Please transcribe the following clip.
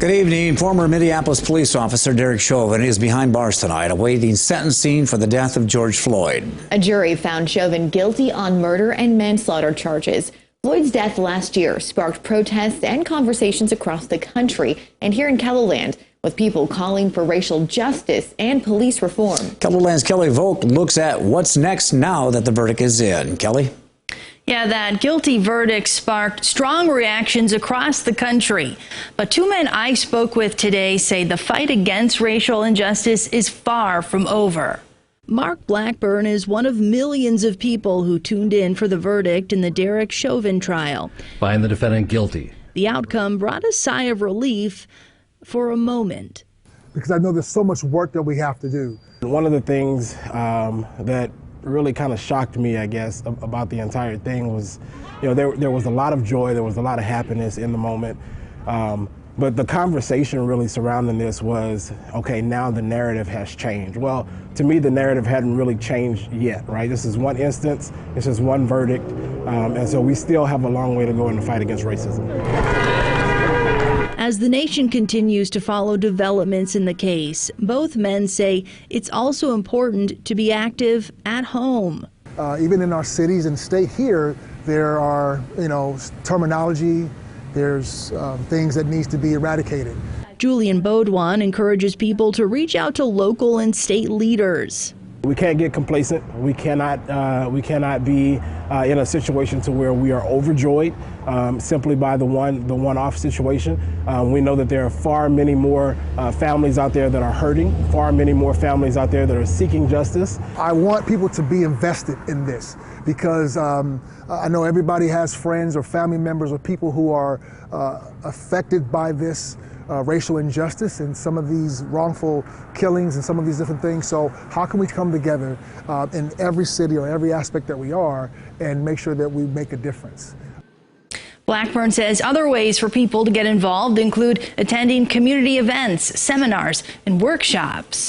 Good evening. Former Minneapolis police officer Derek Chauvin is behind bars tonight, awaiting sentencing for the death of George Floyd. A jury found Chauvin guilty on murder and manslaughter charges. Floyd's death last year sparked protests and conversations across the country and here in KELOLAND, with people calling for racial justice and police reform. KELOLAND's Kelly Volk looks at what's next now that the verdict is in. Kelly? Yeah, that guilty verdict sparked strong reactions across the country. But two men I spoke with today say the fight against racial injustice is far from over. Mark Blackburn is one of millions of people who tuned in for the verdict in the Derek Chauvin trial. Find the defendant guilty. The outcome brought a sigh of relief for a moment. Because I know there's so much work that we have to do. One of the things that really kind of shocked me, I guess, about the entire thing was, there was a lot of joy, there was a lot of happiness in the moment. But the conversation really surrounding this was, okay, now the narrative has changed. Well, to me, the narrative hadn't really changed yet, right? This is one instance, it's just one verdict, and so we still have a long way to go in the fight against racism. As the nation continues to follow developments in the case, both men say it's also important to be active at home. Even in our cities and state here, there are, terminology, there's things that needs to be eradicated. Julian Baudouin encourages people to reach out to local and state leaders. We can't get complacent. We cannot be in a situation to where we are overjoyed simply by the one-off situation. We know that there are far many more families out there that are hurting, far many more families out there that are seeking justice. I want people to be invested in this because I know everybody has friends or family members or people who are affected by this racial injustice and some of these wrongful killings and some of these different things. So how can we come together in every city or every aspect that we are and make sure that we make a difference? Blackburn says other ways for people to get involved include attending community events, seminars, and workshops.